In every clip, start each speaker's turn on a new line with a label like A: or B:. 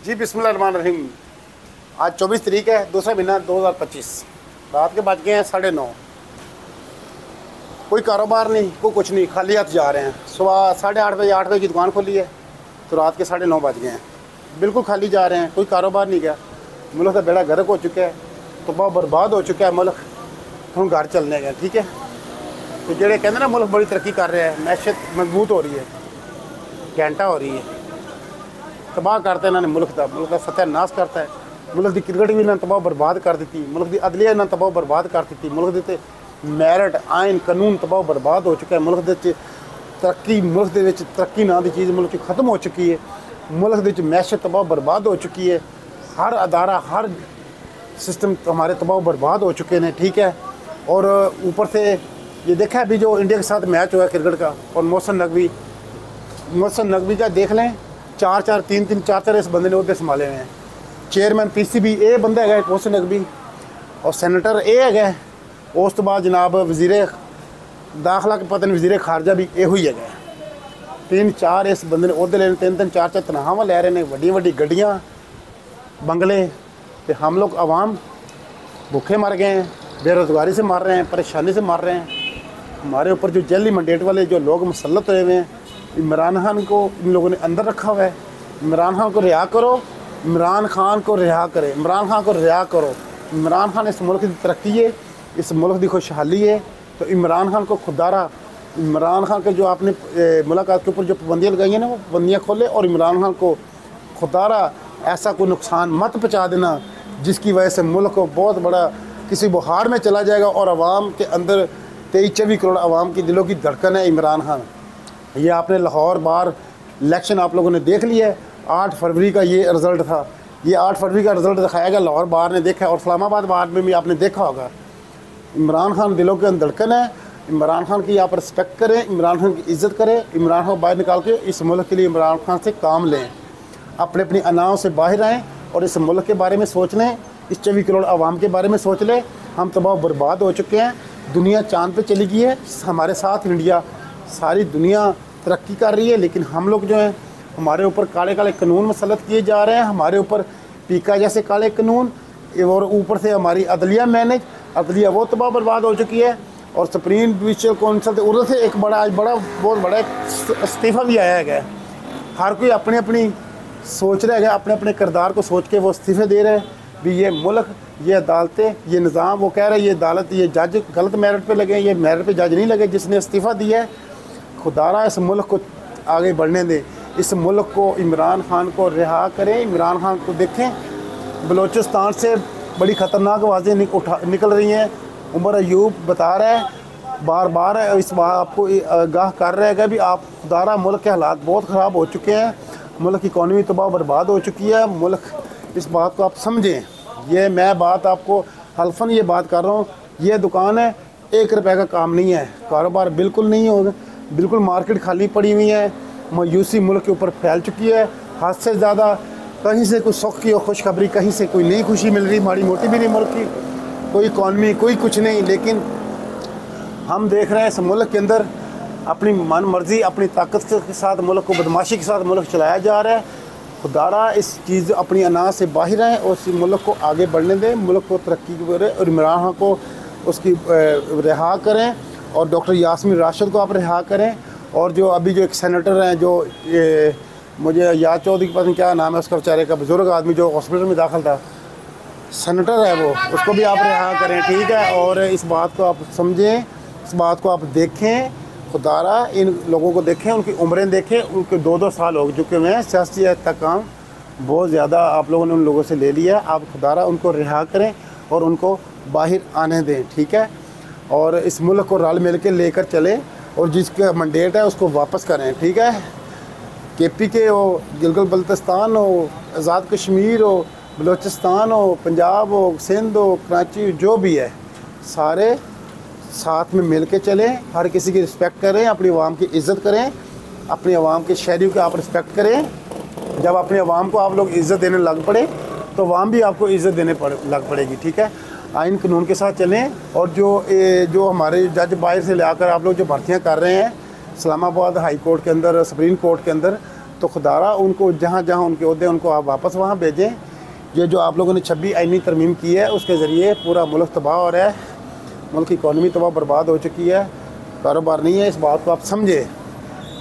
A: जी बिस्मिल्लाहिर्रहमानिर्रहीम। आज 24 तारीख है, दूसरा महीना 2025। रात के बज गए हैं 9:30। कोई कारोबार नहीं, कोई कुछ नहीं, खाली हाथ जा रहे हैं। सुबह 8:30 बजे 8 बजे की दुकान खोली है तो रात के 9:30 बज गए हैं। बिल्कुल खाली जा रहे हैं, कोई कारोबार नहीं गया। मुल्क का बेड़ा गर्क हो चुका है, तो बहुत बर्बाद हो चुका है मुल्क। हम घर चलने गए, ठीक है। तो जेड़े कहते ना मुल्क बड़ी तरक्की कर रहे हैं, मैशत मजबूत हो रही है, घंटा हो रही है, तबाह करते इन्होंने मुल्क का सत्यानाश करता है। मुल्क की क्रिकेट भी इन्होंने तबाह बर्बाद कर दी, मुल्क की अदलिया इन्होंने तबाह बर्बाद कर दी। मुल्क के मैरिट आइन कानून तबाह बर्बाद हो चुका है। मुल्क के तरक्की, मुल्क के तरक्की नाम की चीज़ मुल्क की ख़त्म हो चुकी है। मुल्क के मैशत तबाह बर्बाद हो चुकी है। हर अदारा, हर सिस्टम हमारे तबाह बर्बाद हो चुके हैं, ठीक है। और ऊपर से ये देखा अभी जो इंडिया के साथ मैच हुआ है क्रिकेट का, और मोहसिन नकवी का देख लें, 4-4, 3-3, 4-4 इस बंदे ने उहदे संभाले हुए हैं। चेयरमैन PCB ए बंदा है मोहसिन नकवी, और सैनेटर ए है। उस तो बाद जनाब वजीर दाखिला के पता नहीं वजीर खारजा भी यो ही है। 3-4 इस बंदे ने उहदे लेने, 3-3, 4-4 तनख्वाहां लै रहे हैं, वड्डी वड्डी गड्डियाँ, बंगले। तो हम लोग आवाम भूखे मर गए हैं, बेरोज़गारी से मर रहे हैं, परेशानी से मर रहे हैं। हमारे ऊपर जो जैली मंडेट वाले जो लोग मुसल्लत हुए हैं, इमरान खान को इन लोगों ने अंदर रखा हुआ है। इमरान खान को रिहा करो, इमरान खान को रिहा करें, इमरान खान को रिहा करो। इमरान खान इस मुल्क की तरक्की है, इस मुल्क की खुशहाली है। तो इमरान खान को खुदारा, इमरान खान के जो आपने मुलाकात के ऊपर जो पाबंदियाँ लगाई हैं ना, वो पाबंदियाँ खोले, और इमरान खान को खुदारा ऐसा कोई नुकसान मत पहुँचा देना जिसकी वजह से मुल्क को बहुत बड़ा किसी बुहार में चला जाएगा। और आवाम के अंदर 23-24 करोड़ आवाम की दिलों की धड़कन है इमरान खान। ये आपने लाहौर बार इलेक्शन आप लोगों ने देख लिया है, 8 फरवरी का ये रिज़ल्ट था। ये 8 फरवरी का रिज़ल्ट दिखाया गया, लाहौर बार ने देखा, और इस्लामाबाद बार में भी आपने देखा होगा। इमरान खान दिलों के अंदर धड़कन है। इमरान खान की आप रिस्पेक्ट करें, इमरान खान की इज़्ज़त करें, इमरान खान को बाहर निकाल के इस मुल्क के लिए इमरान खान से काम लें। अपने अपनी अनाओं से बाहर आएँ और इस मुल्क के बारे में सोच लें, इस 24 करोड़ आवाम के बारे में सोच लें। हम तबाह बर्बाद हो चुके हैं, दुनिया चाँद पे चली गई है, हमारे साथ इंडिया, सारी दुनिया तरक्की कर रही है, लेकिन हम लोग जो हैं हमारे ऊपर काले काले कानून मुसल्लत किए जा रहे हैं। हमारे ऊपर पीका जैसे काले कानून, और ऊपर से हमारी अदलिया मैनेज, अदलिया वो तबाह बर्बाद हो चुकी है। और सुप्रीम जुडिशल कौंसिल से उधर से एक बहुत बड़ा इस्तीफ़ा भी आया है। हर कोई अपनी अपनी सोच रहा है, अपने अपने किरदार को सोच के वो इस्तीफ़े दे रहे हैं भी। ये मुल्क, ये अदालतें, ये निज़ाम, वो कह रहे हैं ये अदालत, ये जज गलत मेरिट पे लगे, ये मेरिट पे जज नहीं लगे जिसने इस्तीफ़ा दिया है। खुदारा इस मुल्क को आगे बढ़ने दें, इस मुल्क को, इमरान खान को रिहा करें। इमरान खान को देखें, बलूचिस्तान से बड़ी ख़तरनाक आवाज़ें निकल रही हैं। उमर अयूब बता रहा है बार बार, इस बार आपको आगाह कर रहा है भी आप खुदारा, मुल्क के हालात बहुत ख़राब हो चुके हैं, मुल्क की इकॉनमी तबाह बर्बाद हो चुकी है। मुल्क, इस बात को आप समझें। ये मैं बात आपको हल्फन ये बात कर रहा हूँ, ये दुकान है, 1 रुपये का काम नहीं है, कारोबार बिल्कुल नहीं होगा, बिल्कुल मार्केट खाली पड़ी हुई है। मायूसी मुल्क के ऊपर फैल चुकी है, हद से ज़्यादा। कहीं से कोई सुख की और खुशखबरी, कहीं से कोई नई खुशी मिल रही, माड़ी मोटी भी नहीं मुल्क की, कोई इकॉनमी, कोई कुछ नहीं। लेकिन हम देख रहे हैं इस मुल्क के अंदर अपनी मन मर्जी, अपनी ताकत के साथ मुल्क को, बदमाशी के साथ मुल्क चलाया जा रहा है। खुदारा इस चीज़, अपनी अनाज से बाहर आएँ और इस मुल्क को आगे बढ़ने दें, मुल्क को तरक्की करें, और इमरान खान को उसकी रिहा करें, और डॉक्टर यास्मीन राशिद को आप रिहा करें। और जो अभी जो एक सेनेटर हैं, जो ये मुझे याद चौधरी के पास क्या नाम है उसका, बेचारे का बुजुर्ग आदमी जो हॉस्पिटल में दाखिल था, सेनेटर है वो, उसको भी आप रिहा करें, ठीक है। और इस बात को आप समझें, इस बात को आप देखें। खुदारा इन लोगों को देखें, उनकी उम्रें देखें, उनके 2-2 साल हो चुके हुए हैं सियासी तक काम बहुत ज़्यादा आप लोगों ने उन लोगों से ले लिया। आप खुदारा उनको रिहा करें और उनको बाहर आने दें, ठीक है। और इस मुल्क को रल मिल के लेकर चलें, और जिसका मंडेट है उसको वापस करें, ठीक है। KPK हो, गिलगित बल्तिस्तान हो, आज़ाद कश्मीर हो, बलूचिस्तान हो, पंजाब हो, सिंध हो, कराची, जो भी है, सारे साथ में मिल के चलें। हर किसी की रिस्पेक्ट करें, अपनी आवाम की इज़्ज़त करें, अपनी आवाम के शहरियों की आप रिस्पेक्ट करें। जब अपनी आवाम को आप लोग इज़्ज़त देने लग पड़े तो आवाम भी आपको इज़्ज़त देने लग पड़ेगी, ठीक है। आइन कानून के साथ चलें। और जो हमारे जज बाहर से लाकर आप लोग जो भर्तियाँ कर रहे हैं इस्लामाबाद हाई कोर्ट के अंदर, सुप्रीम कोर्ट के अंदर, तो खुदारा उनको जहाँ जहाँ उनके ओहदे उनको आप वापस वहाँ भेजें। ये जो आप लोगों ने 26 आईनी तरमीम की है उसके ज़रिए पूरा मुल्क तबाह हो रहा है, मुल्क की इकॉनमी तबाह बर्बाद हो चुकी है, कारोबार नहीं है। इस बात को आप समझें,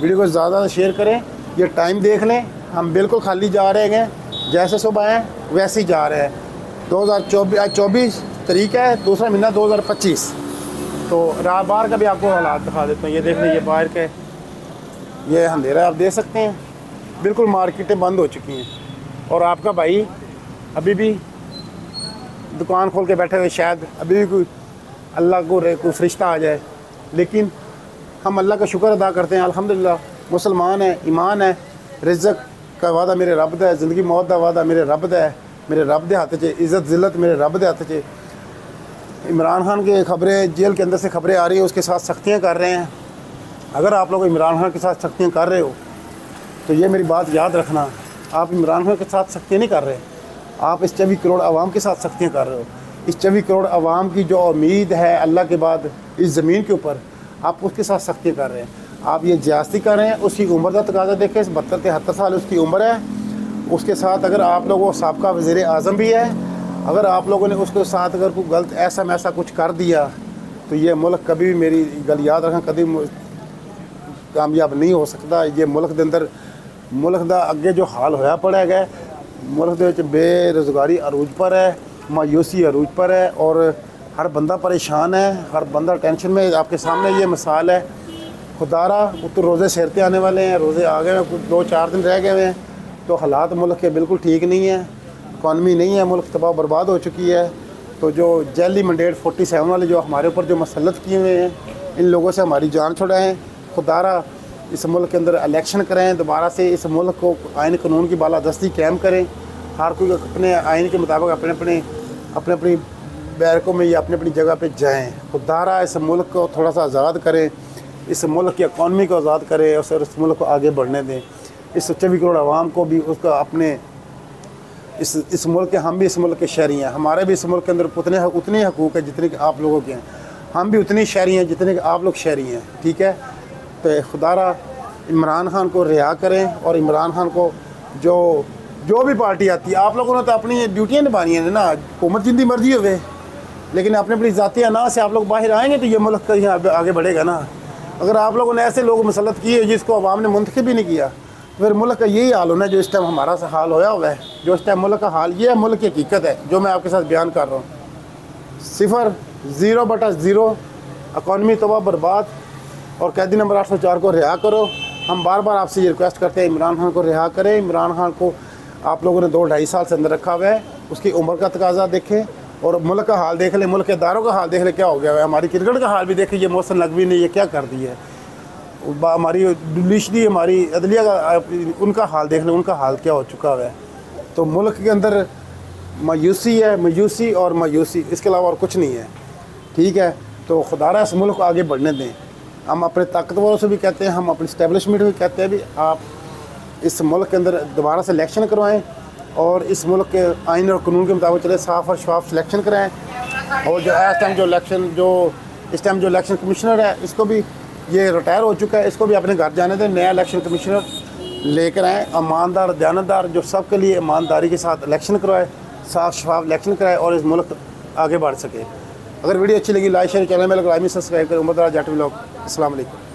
A: वीडियो को ज़्यादा शेयर करें। ये टाइम देख लें, हम बिल्कुल खाली जा रहे हैं, जैसे सुबह आए वैसे ही जा रहे हैं। 2024 तारीख है, दूसरा महीना 2025। तो रात बाहर का भी आपको हालात दिखा देता हूँ। ये देख लीजिए बाहर के, ये अंधेरा आप देख सकते हैं, बिल्कुल मार्केटें बंद हो चुकी हैं। और आपका भाई अभी भी दुकान खोल के बैठे हुए, शायद अभी भी कोई अल्लाह को कोई फरिश्ता आ जाए, लेकिन हम अल्लाह का शुक्र अदा करते हैं। अल्हम्दुलिल्लाह मुसलमान है, ईमान है, रिज़्क़ का वादा मेरे रब दा है, ज़िंदगी मौत का वादा मेरे रब दा है, मेरे रब दे हाथ च, इज़्ज़त ज़िल्लत मेरे रब दे हाथ च। इमरान खान की खबरें, जेल के अंदर से खबरें आ रही है, उसके साथ सख्तियाँ कर रहे हैं। अगर आप लोग इमरान खान के साथ सख्तियाँ कर रहे हो तो ये मेरी बात याद रखना, आप इमरान खान के साथ सख्तियाँ नहीं कर रहे, आप इस 24 करोड़ आवाम के साथ सख्तियाँ कर रहे हो। इस 24 करोड़ आवाम की जो उम्मीद है अल्लाह के बाद इस ज़मीन के ऊपर, आप उसके साथ सख्तियाँ कर रहे हैं। आप ये ज्यादती कर रहे हैं। उसकी उम्र का तकाजा देखें, 72-73 साल उसकी उम्र है। उसके साथ अगर आप लोगों साबका वज़ीर आज़म भी है, अगर आप लोगों ने उसके साथ अगर कोई गलत ऐसा मैसा कुछ कर दिया तो ये मुल्क कभी भी, मेरी गल याद रखें, कभी कामयाब नहीं हो सकता। ये मुल्क के अंदर, मुल्क का अगे जो हाल होया पड़ा है, मुल्क के बेरोज़गारी अरूज पर है, मायूसी अरूज पर है और हर बंदा परेशान है, हर बंदा टेंशन में। आपके सामने ये मिसाल है। खुदारा तो रोज़े सेरते आने वाले हैं, रोज़े आ गए हैं, 2-4 दिन रह गए हुए हैं। तो हालात मुल्क के बिल्कुल ठीक नहीं है, इकॉनमी नहीं है, मुल्क तबाह बर्बाद हो चुकी है। तो जो जैली मैंडेट 47 वाले जो हमारे ऊपर जो मसलत किए हुए हैं, इन लोगों से हमारी जान छुड़ाएं। खुदारा इस मुल्क के अंदर इलेक्शन कराएं, दोबारा से इस मुल्क को आइन कानून की बालादस्ती कायम करें। हर कोई अपने आइन के मुताबिक अपने अपनी बैरकों में या अपनी जगह पे जाएं। खुदारा इस मुल्क को थोड़ा सा आज़ाद करें, इस मुल्क की इकॉनमी को आज़ाद करें और इस मुल्क को आगे बढ़ने दें। इस 24 करोड़ आवाम को भी उसका अपने इस मुल्क के, हम भी इस मुल्क के शहरी हैं, हमारे भी इस मुल्क के अंदर उतने हकूक़ हैं जितने कि आप लोगों के हैं। हम भी उतनी शहरी हैं जितने कि आप लोग शहरी हैं, ठीक है। तो खुदारा इमरान खान को रिहा करें और इमरान खान को जो भी पार्टी आती है, आप लोगों ने तो अपनी ड्यूटियाँ निभानी है ना, हुकूमत जिंदी मर्जी हुए, लेकिन अपनी ज़ाती अना से आप लोग बाहर आएंगे तो ये मुल्क कहीं आगे बढ़ेगा ना। अगर आप लोगों ने ऐसे लोग मुसलत किए जिसको अवाम ने मुंतखब भी नहीं किया, फिर मुल्क का यही हाल होना है जो इस टाइम हमारा सा हाल होया हुआ है। जो इस टाइम मुल्क का हाल ये है, मुल्क की हकीकत है जो मैं आपके साथ बयान कर रहा हूँ। 0/0 इकॉनमी तबाह बर्बाद और कैदी नंबर 804 को रिहा करो। हम बार बार आपसे ये रिक्वेस्ट करते हैं, इमरान खान को रिहा करें। इमरान खान को आप लोगों ने 2-2.5 साल से अंदर रखा हुआ है, उसकी उम्र का तकाजा देखें और मुल्क का हाल देख लें, मुल्क के इदारों का हाल देख लें क्या हो गया है। हमारी क्रिकेट का हाल भी देखें, ये मौसम नकवी ने ये क्या कर दिया है। हमारी जुडिशरी, हमारी अदलिया का, उनका हाल देख लें, उनका हाल क्या हो चुका है। तो मुल्क के अंदर मायूसी है, मायूसी और मायूसी, इसके अलावा और कुछ नहीं है, ठीक है। तो खुदारा इस मुल्क को आगे बढ़ने दें। हम अपने ताकतवरों से भी कहते हैं, हम अपनी इस्टेब्लिशमेंट भी कहते हैं भी आप इस मुल्क के अंदर दोबारा से इलेक्शन करवाएं और इस मुल्क के आइन और कानून के मुताबिक चले, साफ़ और शफाफ सिलेक्शन कराएँ। और जो इस टाइम जो इलेक्शन कमिश्नर है, इसको भी, ये रिटायर हो चुका है, इसको भी अपने घर जाने दें। नया इलेक्शन कमिश्नर लेकर आएँ, ईमानदार, दयानतदार, जो सबके लिए ईमानदारी के साथ इलेक्शन करवाए, साफ शफाफ इलेक्शन कराए और इस मुल्क आगे बढ़ सके। अगर वीडियो अच्छी लगी लाइक शेयर, चैनल में लाइक सब्सक्राइब करें। उम्र जाट व्लॉग। अस्सलाम वालेकुम।